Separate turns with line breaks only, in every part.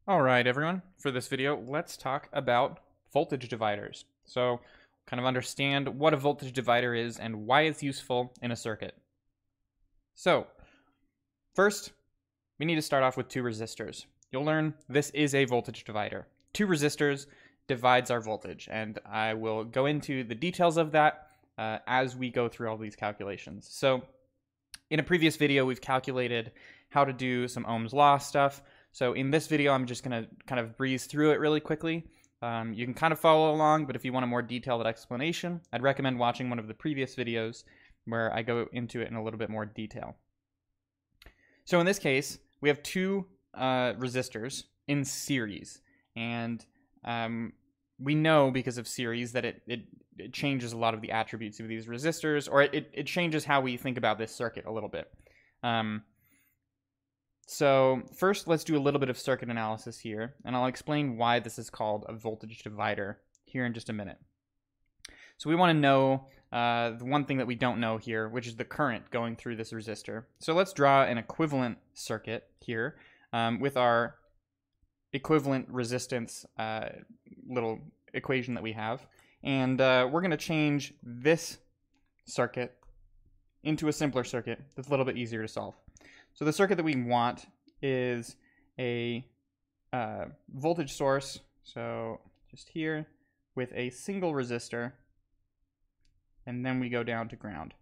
All right, everyone. For this video, let's talk about voltage dividers. So, kind of understand what a voltage divider is and why it's useful in a circuit. So, first, we need to start off with two resistors. You'll learn this is a voltage divider. Two resistors divides our voltage, and I will go into the details of that as we go through all these calculations. So, in a previous video, we've calculated how to do some Ohm's law stuff. So in this video, I'm just going to kind of breeze through it really quickly. You can kind of follow along, but if you want a more detailed explanation, I'd recommend watching one of the previous videos where I go into it in a little bit more detail. So in this case, we have two resistors in series, and we know because of series that it changes a lot of the attributes of these resistors, or it changes how we think about this circuit a little bit. So first, let's do a little bit of circuit analysis here, and I'll explain why this is called a voltage divider here in just a minute. So we want to know the one thing that we don't know here, which is the current going through this resistor. So let's draw an equivalent circuit here with our equivalent resistance little equation that we have. And we're going to change this circuit into a simpler circuit that's a little bit easier to solve. So the circuit that we want is a voltage source, so just here, with a single resistor, and then we go down to ground.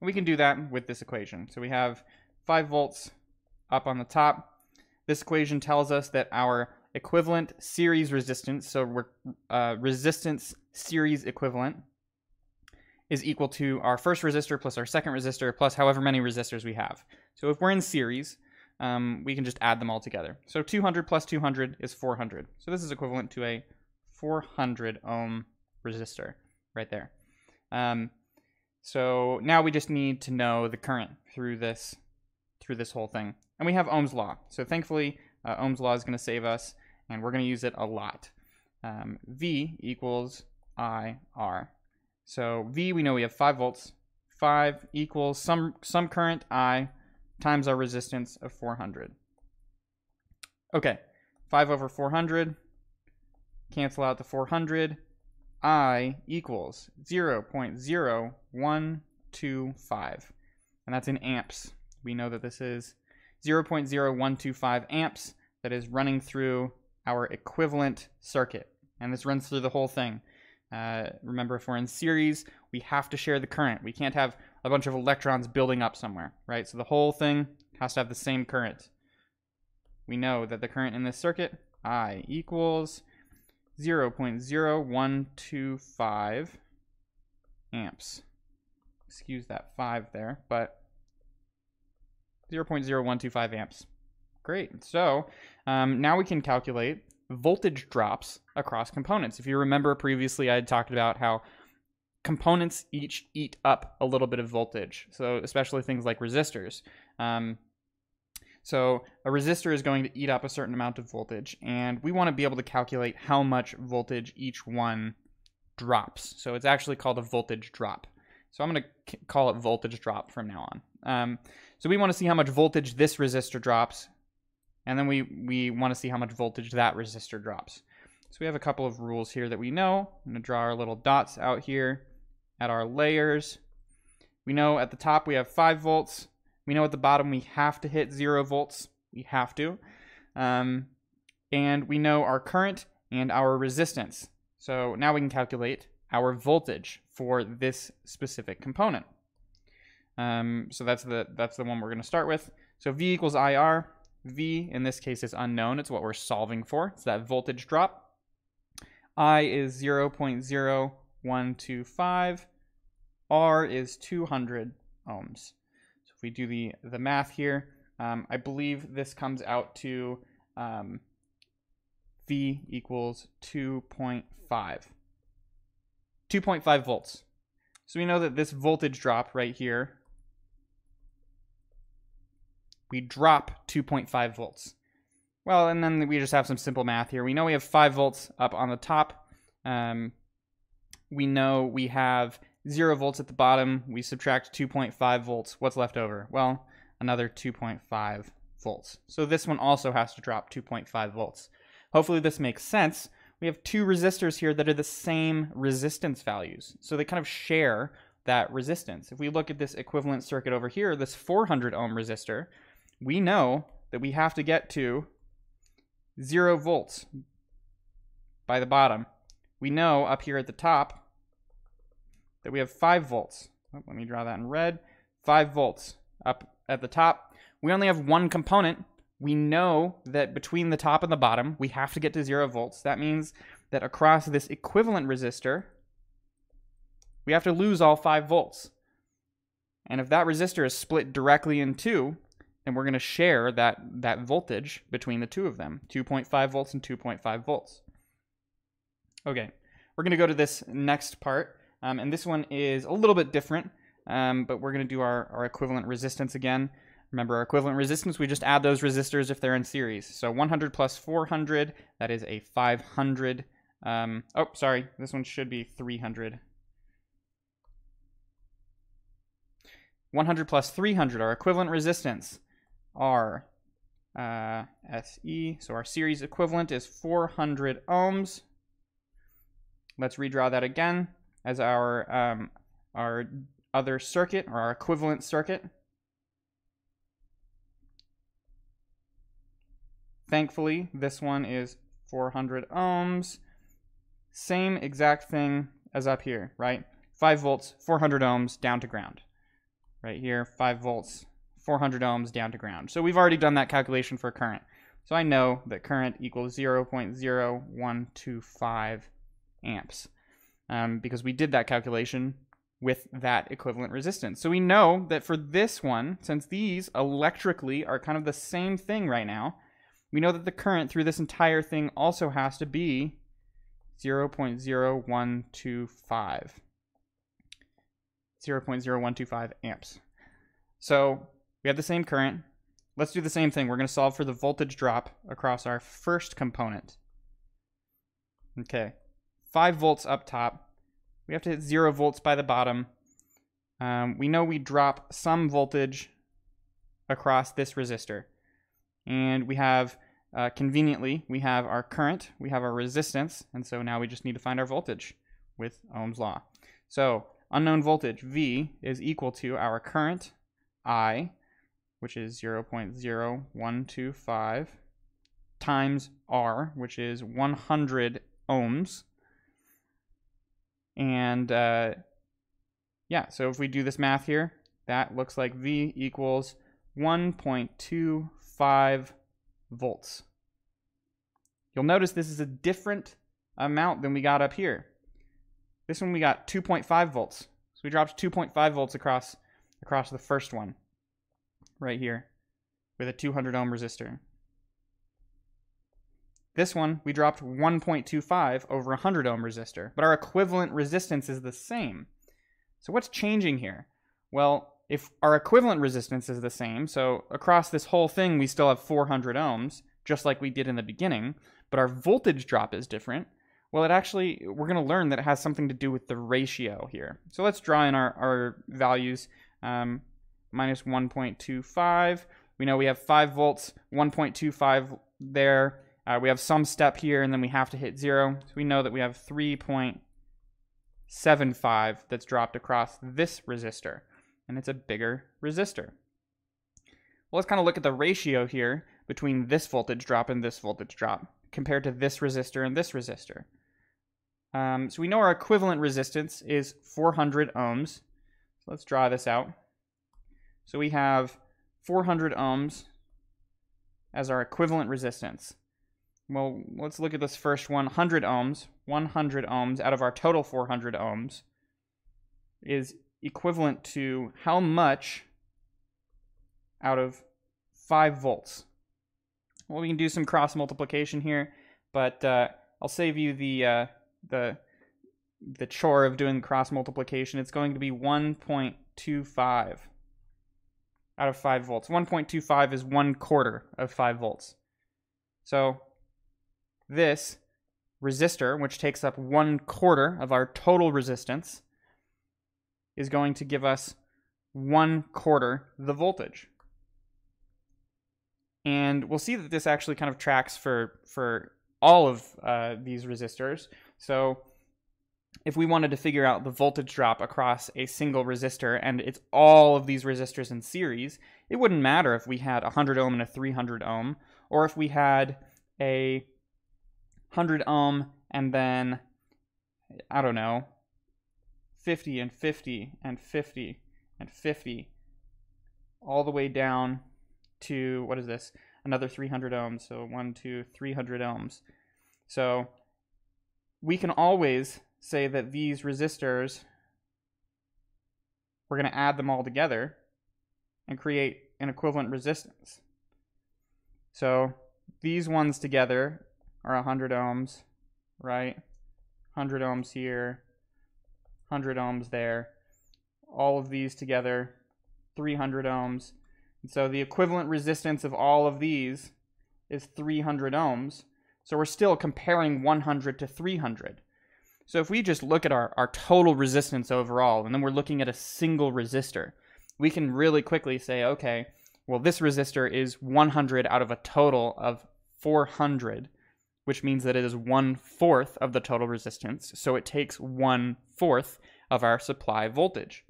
And we can do that with this equation. So we have 5 volts up on the top. This equation tells us that our equivalent series resistance, so we're resistance series equivalent, is equal to our first resistor plus our second resistor plus however many resistors we have. So if we're in series, we can just add them all together. So 200 plus 200 is 400. So this is equivalent to a 400 ohm resistor right there. So now we just need to know the current through this whole thing. And we have Ohm's law. So thankfully, Ohm's law is going to save us, and we're going to use it a lot. V equals IR. So V, we know we have 5 volts. 5 equals some current, I, times our resistance of 400. Okay, 5 over 400, cancel out the 400. I equals 0.0125, and that's in amps. We know that this is 0.0125 amps that is running through our equivalent circuit, and this runs through the whole thing. Remember, if we're in series, we have to share the current. We can't have a bunch of electrons building up somewhere, right? So the whole thing has to have the same current. We know that the current in this circuit, I, equals 0.0125 amps. Excuse that 5 there, but 0.0125 amps. Great. So now we can calculate voltage drops across components. If you remember previously, I had talked about how components each eat up a little bit of voltage, so especially things like resistors. So a resistor is going to eat up a certain amount of voltage, and we want to be able to calculate how much voltage each one drops. So it's actually called a voltage drop. So I'm going to call it voltage drop from now on. So we want to see how much voltage this resistor drops, and then we want to see how much voltage that resistor drops. So we have a couple of rules here that we know. I'm going to draw our little dots out here at our layers. We know at the top we have 5 volts. We know at the bottom we have to hit 0 volts. We have to. And we know our current and our resistance. So now we can calculate our voltage for this specific component. So that's the one we're going to start with. So V equals IR. V, in this case, is unknown. It's what we're solving for. It's that voltage drop. I is 0.0125. R is 200 ohms. So if we do the math here, I believe this comes out to V equals 2.5. 2.5 volts. So we know that this voltage drop right here, we drop 2.5 volts. Well, and then we just have some simple math here. We know we have 5 volts up on the top. We know we have 0 volts at the bottom. We subtract 2.5 volts. What's left over? Well, another 2.5 volts. So this one also has to drop 2.5 volts. Hopefully this makes sense. We have two resistors here that are the same resistance values. So they kind of share that resistance. If we look at this equivalent circuit over here, this 400 ohm resistor, we know that we have to get to 0 volts by the bottom. We know up here at the top that we have 5 volts. Oh, let me draw that in red. 5 volts up at the top. We only have one component. We know that between the top and the bottom, we have to get to 0 volts. That means that across this equivalent resistor, we have to lose all 5 volts. And if that resistor is split directly in two, then we're going to share that voltage between the two of them, 2.5 volts and 2.5 volts. Okay, we're going to go to this next part, and this one is a little bit different, but we're going to do our equivalent resistance again. Remember, our equivalent resistance, we just add those resistors if they're in series. So 100 plus 400, that is a 500. Oh, sorry, this one should be 300. 100 plus 300, our equivalent resistance, our SE, so our series equivalent is 400 ohms. Let's redraw that again as our other circuit, or our equivalent circuit. Thankfully, this one is 400 ohms. Same exact thing as up here, right? 5 volts, 400 ohms, down to ground. Right here, 5 volts, 400 ohms, down to ground. So we've already done that calculation for current. So I know that current equals 0.0125 amps because we did that calculation with that equivalent resistance. So we know that for this one, since these electrically are kind of the same thing right now, we know that the current through this entire thing also has to be 0.0125. 0.0125 amps. So we have the same current. Let's do the same thing. We're going to solve for the voltage drop across our first component. Okay, 5 volts up top. We have to hit 0 volts by the bottom. We know we drop some voltage across this resistor. And we have, conveniently, we have our current, we have our resistance, and so now we just need to find our voltage with Ohm's law. So unknown voltage, V, is equal to our current, I, which is 0.0125, times R, which is 100 ohms. And yeah, so if we do this math here, that looks like V equals 1.25 volts. You'll notice this is a different amount than we got up here. This one we got 2.5 volts. So we dropped 2.5 volts across the first one right here with a 200 ohm resistor. This one we dropped 1.25 over a 100 ohm resistor, but our equivalent resistance is the same. So what's changing here? Well, if our equivalent resistance is the same, so across this whole thing we still have 400 ohms, just like we did in the beginning, but our voltage drop is different, well, it actually, we're going to learn that it has something to do with the ratio here. So let's draw in our values. Minus 1.25. We know we have 5 volts, 1.25 there. We have some step here, and then we have to hit 0. So we know that we have 3.75 that's dropped across this resistor, and it's a bigger resistor. Well, let's kind of look at the ratio here between this voltage drop and this voltage drop compared to this resistor and this resistor. So we know our equivalent resistance is 400 ohms. So let's draw this out. So we have 400 ohms as our equivalent resistance. Well, let's look at this first one, 100 ohms. 100 ohms out of our total 400 ohms is equivalent to how much out of 5 volts? Well, we can do some cross multiplication here, but I'll save you the chore of doing cross multiplication. It's going to be 1.25 out of 5 volts. 1.25 is 1/4 of 5 volts. So this resistor, which takes up 1/4 of our total resistance, is going to give us 1/4 the voltage. And we'll see that this actually kind of tracks for all of these resistors. So if we wanted to figure out the voltage drop across a single resistor, and it's all of these resistors in series, it wouldn't matter if we had a 100 ohm and a 300 ohm, or if we had a 100 ohm and then, I don't know, 50 and 50 and 50 and 50, all the way down to, what is this? Another 300 ohms. So 1, 2, 300 ohms. So we can always say that these resistors, we're going to add them all together and create an equivalent resistance. So these ones together are 100 ohms, right? 100 ohms here, 100 ohms there. All of these together, 300 ohms. And so the equivalent resistance of all of these is 300 ohms. So we're still comparing 100 to 300. So if we just look at our total resistance overall, and then we're looking at a single resistor, we can really quickly say, okay, well, this resistor is 100 out of a total of 400, which means that it is 1/4 of the total resistance. So it takes 1/4 of our supply voltage.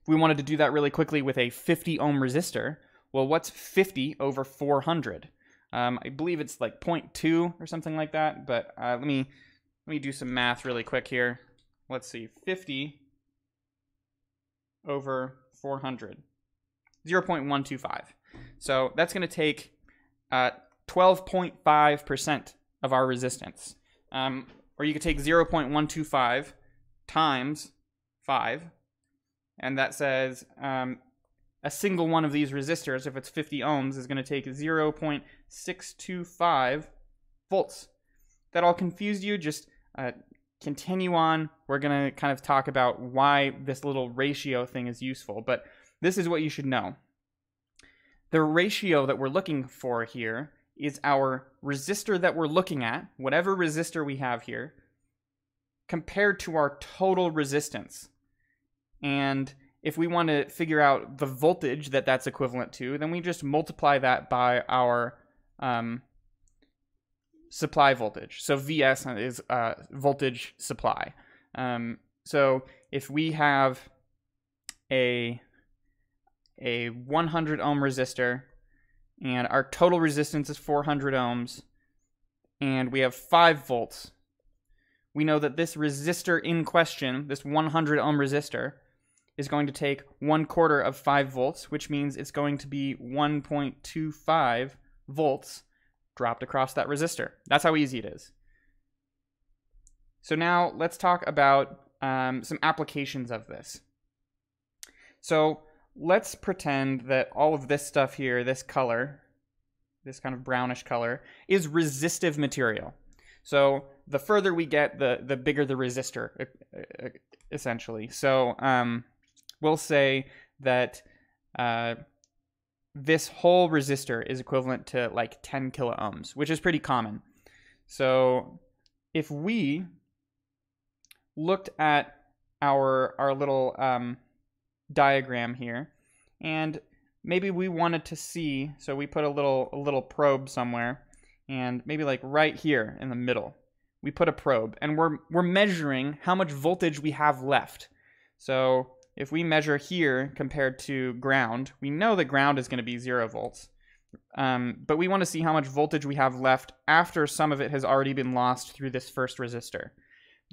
If we wanted to do that really quickly with a 50 ohm resistor, well, what's 50 over 400? I believe it's like 0.2 or something like that, but let me do some math really quick here. Let's see, 50 over 400, 0.125. So that's going to take 12.5% of our resistance. Or you could take 0.125 times 5, and that says a single one of these resistors, if it's 50 ohms, is going to take 0.625 volts. That all confused you? Just continue on. We're going to kind of talk about why this little ratio thing is useful, but this is what you should know. The ratio that we're looking for here is our resistor that we're looking at, whatever resistor we have here, compared to our total resistance. And if we want to figure out the voltage that that's equivalent to, then we just multiply that by our supply voltage. So Vs is voltage supply. So if we have a 100 ohm resistor and our total resistance is 400 ohms and we have 5 volts, we know that this resistor in question, this 100 ohm resistor, is going to take 1/4 of 5 volts, which means it's going to be 1.25 volts dropped across that resistor. That's how easy it is. So now let's talk about some applications of this. So let's pretend that all of this stuff here, this color, this kind of brownish color, is resistive material. So the further we get, the bigger the resistor, essentially. So we'll say that this whole resistor is equivalent to like 10 kilo ohms, which is pretty common. So if we looked at our little diagram here, and maybe we wanted to see, so we put a little probe somewhere, and maybe like right here in the middle, we put a probe, and we're measuring how much voltage we have left. So if we measure here compared to ground, we know that ground is going to be 0 volts. But we want to see how much voltage we have left after some of it has already been lost through this first resistor.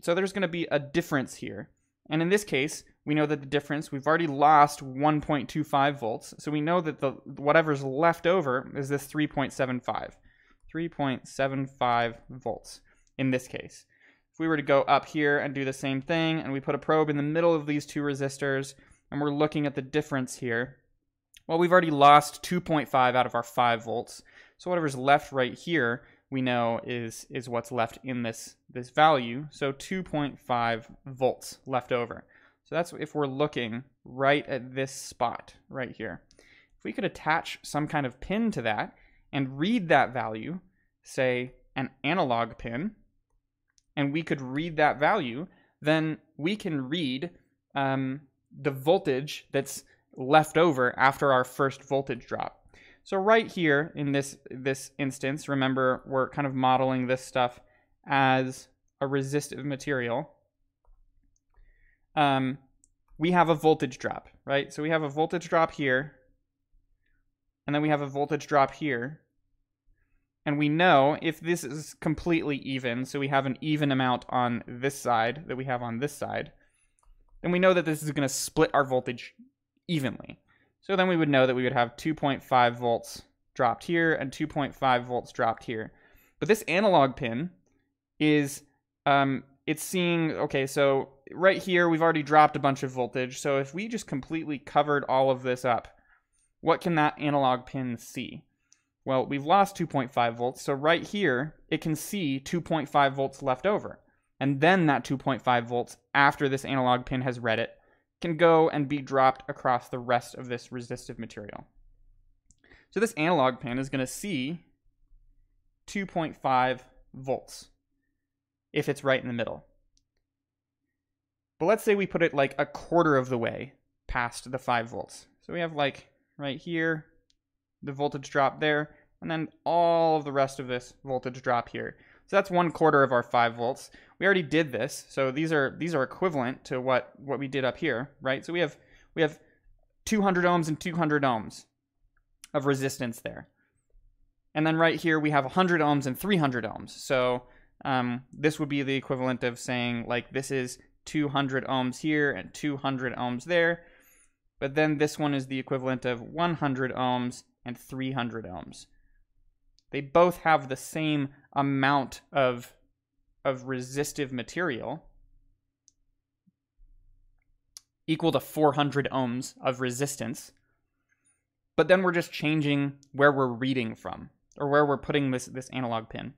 So there's going to be a difference here. And in this case, we know that the difference, we've already lost 1.25 volts. So we know that whatever's left over is this 3.75. 3.75 volts in this case. If we were to go up here and do the same thing, and we put a probe in the middle of these two resistors, and we're looking at the difference here, well, we've already lost 2.5 out of our 5 volts. So whatever's left right here, we know is what's left in this value. So 2.5 volts left over. So that's if we're looking right at this spot right here. If we could attach some kind of pin to that and read that value, say an analog pin, and we could read that value, then we can read the voltage that's left over after our first voltage drop. So right here in this instance, remember we're kind of modeling this stuff as a resistive material. We have a voltage drop, right? So we have a voltage drop here, and then we have a voltage drop here. And we know if this is completely even, so we have an even amount on this side that we have on this side, then we know that this is going to split our voltage evenly. So then we would know that we would have 2.5 volts dropped here and 2.5 volts dropped here. But this analog pin is, it's seeing, okay, so right here we've already dropped a bunch of voltage. So if we just completely covered all of this up, what can that analog pin see? Well, we've lost 2.5 volts, so right here, it can see 2.5 volts left over. And then that 2.5 volts, after this analog pin has read it, can go and be dropped across the rest of this resistive material. So this analog pin is going to see 2.5 volts if it's right in the middle. But let's say we put it like a quarter of the way past the 5 volts. So we have like right here, the voltage drop there, and then all of the rest of this voltage drop here. So that's 1/4 of our 5 volts. We already did this, so these are equivalent to what we did up here, right? So we have 200 ohms and 200 ohms of resistance there. And then right here we have 100 ohms and 300 ohms. So this would be the equivalent of saying like this is 200 ohms here and 200 ohms there. But then this one is the equivalent of 100 ohms and 300 ohms. They both have the same amount of resistive material, equal to 400 ohms of resistance. But then we're just changing where we're reading from, or where we're putting this analog pin.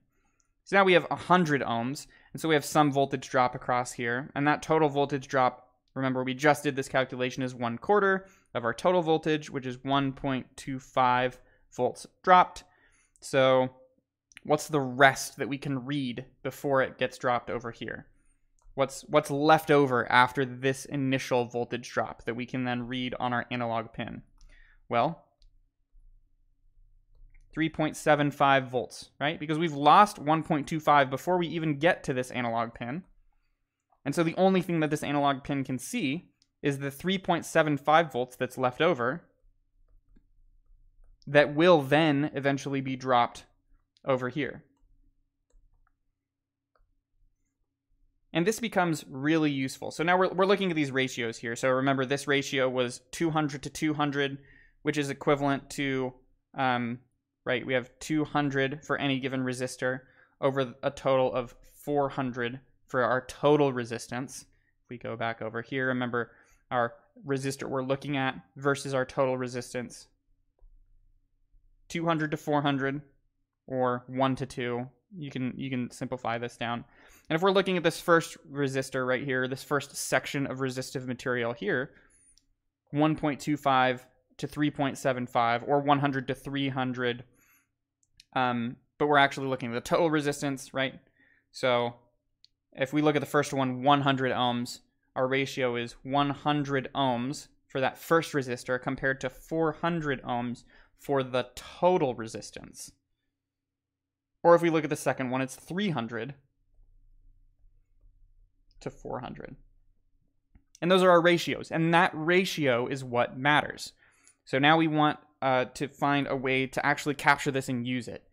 So now we have 100 ohms, and so we have some voltage drop across here, and that total voltage drop, remember we just did this calculation, is 1/4 of our total voltage, which is 1.25 volts dropped. So what's the rest that we can read before it gets dropped over here? What's left over after this initial voltage drop that we can then read on our analog pin? Well, 3.75 volts, right? Because we've lost 1.25 before we even get to this analog pin. And so the only thing that this analog pin can see is the 3.75 volts that's left over that will then eventually be dropped over here. And this becomes really useful. So now we're looking at these ratios here. So remember, this ratio was 200 to 200, which is equivalent to, right, we have 200 for any given resistor over a total of 400 for our total resistance. If we go back over here, remember our resistor we're looking at versus our total resistance. 200 to 400, or 1 to 2. You can simplify this down. And if we're looking at this first resistor right here, this first section of resistive material here, 1.25 to 3.75, or 100 to 300. But we're actually looking at the total resistance, right? So if we look at the first one, 100 ohms, our ratio is 100 ohms for that first resistor compared to 400 ohms for the total resistance. Or if we look at the second one, it's 300 to 400. And those are our ratios. And that ratio is what matters. So now we want to find a way to actually capture this and use it.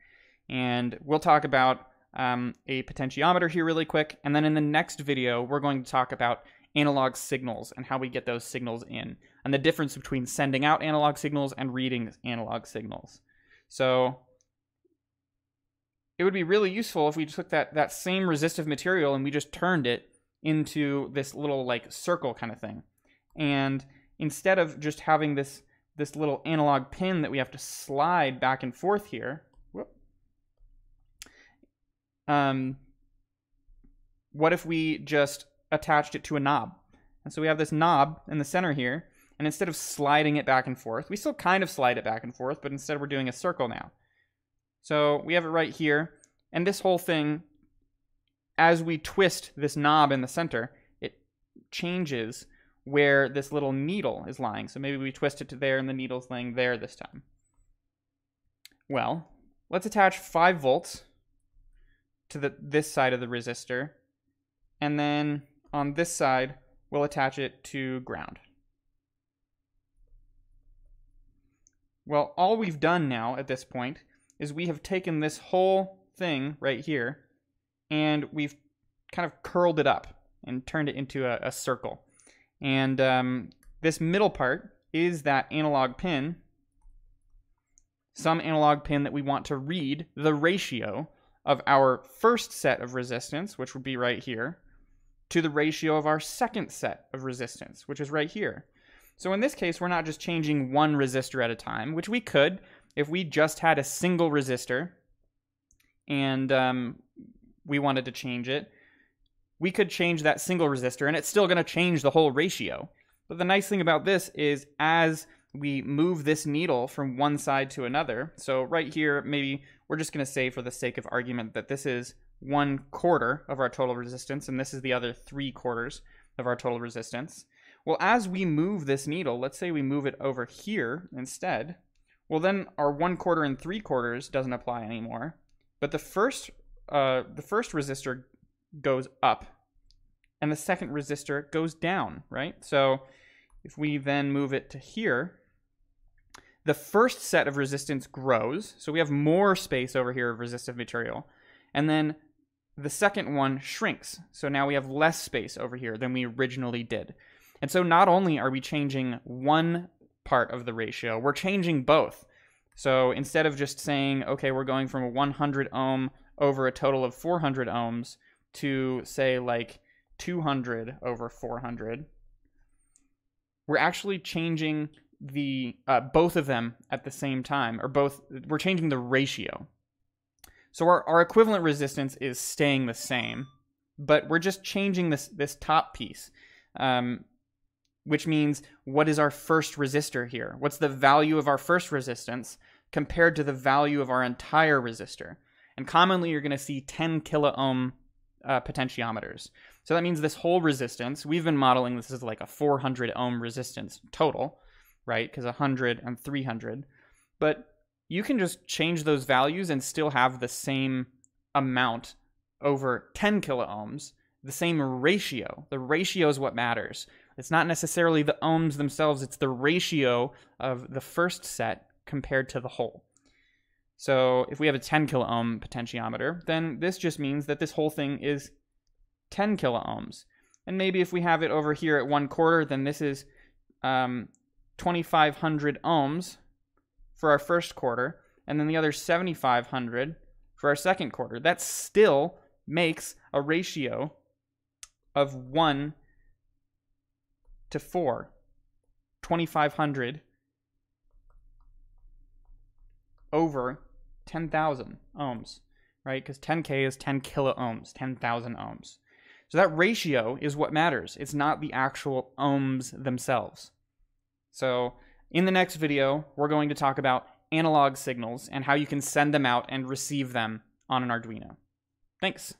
And we'll talk about a potentiometer here really quick. And then in the next video, we're going to talk about analog signals and how we get those signals in, and the difference between sending out analog signals and reading analog signals. So it would be really useful if we took that same resistive material and we just turned it into this little like circle kind of thing. And instead of just having this little analog pin that we have to slide back and forth here, what if we just attached it to a knob? And so we have this knob in the center here, and instead of sliding it back and forth, we still kind of slide it back and forth, but instead we're doing a circle now. So we have it right here, and this whole thing, as we twist this knob in the center, it changes where this little needle is lying. So maybe we twist it to there and the needle's laying there this time. Well, let's attach 5 volts to this side of the resistor, and then on this side, we'll attach it to ground. Well, all we've done now at this point is we have taken this whole thing right here, and we've kind of curled it up and turned it into a circle. And this middle part is that analog pin, some analog pin that we want to read the ratio of our first set of resistance, which would be right here, to the ratio of our second set of resistance, which is right here. So in this case, we're not just changing one resistor at a time, which we could if we just had a single resistor and we wanted to change it. We could change that single resistor and it's still going to change the whole ratio. But the nice thing about this is as we move this needle from one side to another, so right here, maybe we're just going to say for the sake of argument that this is 1/4 of our total resistance and this is the other 3/4 of our total resistance. Well, as we move this needle, let's say we move it over here instead, well then our 1/4 and 3/4 doesn't apply anymore, but the first resistor goes up and the second resistor goes down, right? So if we then move it to here, the first set of resistance grows, so we have more space over here of resistive material, and then the second one shrinks, so now we have less space over here than we originally did. And so not only are we changing one part of the ratio, we're changing both. So instead of just saying, okay, we're going from a 100 ohm over a total of 400 ohms to say like 200 over 400, we're actually changing the both of them at the same time, or we're changing the ratio. So our equivalent resistance is staying the same, but we're just changing this top piece, which means what is our first resistor here? What's the value of our first resistance compared to the value of our entire resistor? And commonly you're going to see 10 kilo ohm potentiometers. So that means this whole resistance, we've been modeling this as like a 400 ohm resistance total, right? Because 100 and 300. But you can just change those values and still have the same amount over 10 kilo ohms, the same ratio. The ratio is what matters. It's not necessarily the ohms themselves, it's the ratio of the first set compared to the whole. So if we have a 10 kilo ohm potentiometer, then this just means that this whole thing is 10 kilo ohms. And maybe if we have it over here at 1/4, then this is 2,500 ohms for our first quarter, and then the other 7,500 for our second quarter. That still makes a ratio of 1 to 4, 2,500 over 10,000 ohms, right? Because 10K is 10 kilo ohms, 10,000 ohms. So that ratio is what matters. It's not the actual ohms themselves. So in the next video, we're going to talk about analog signals and how you can send them out and receive them on an Arduino. Thanks.